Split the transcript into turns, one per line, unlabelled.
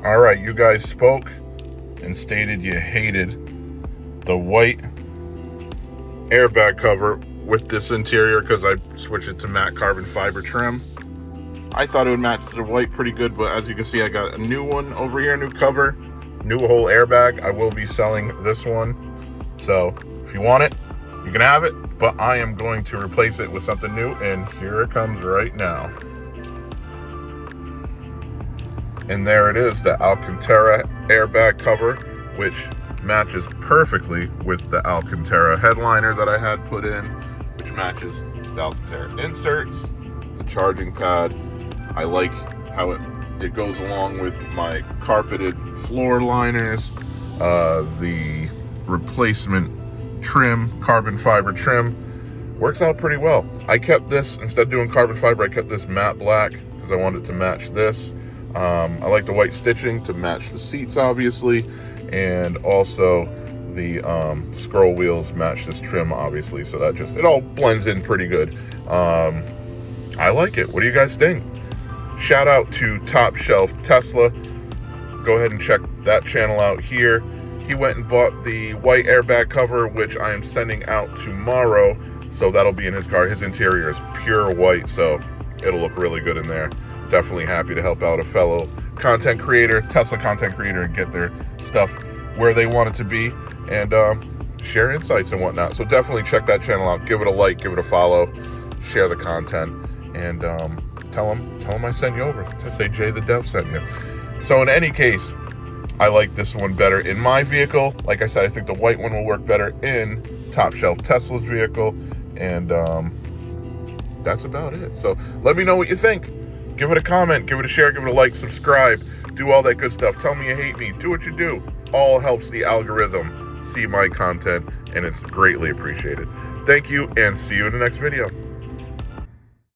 All right, you guys spoke and stated you hated the white airbag cover with this interior because I switched it to matte carbon fiber trim. I thought it would match the white pretty good, but as you can see, I got a new one over here, new cover, new whole airbag. I will be selling this one. So if you want it, you can have it, but I am going to replace it with something new, and here it comes right now. And there it is, the Alcantara airbag cover, which matches perfectly with the Alcantara headliner that I had put in, which matches the Alcantara inserts, the charging pad. I like how it goes along with my carpeted floor liners, the replacement trim, carbon fiber trim. Works out pretty well. I kept this, instead of doing carbon fiber, I kept this matte black because I wanted to match this. I like the white stitching to match the seats, obviously, and also the scroll wheels match this trim, obviously, so that it all blends in pretty good. I like it. What do you guys think? Shout out to Top Shelf Tesla. Go ahead and check that channel out here. He went and bought the white airbag cover, which I am sending out tomorrow, so that'll be in his car. His interior is pure white, so it'll look really good in there. Definitely happy to help out a fellow content creator, Tesla content creator, and get their stuff where they want it to be, and share insights and whatnot. So definitely check that channel out. Give it a like, give it a follow, share the content, and tell them I sent you over. To say Jay the Dev sent you. So in any case, I like this one better in my vehicle. Like I said, I think the white one will work better in Top Shelf Tesla's vehicle, and that's about it. So let me know what you think. Give it a comment, give it a share, give it a like, subscribe, do all that good stuff. Tell me you hate me, do what you do. All helps the algorithm see my content, and it's greatly appreciated. Thank you, and see you in the next video.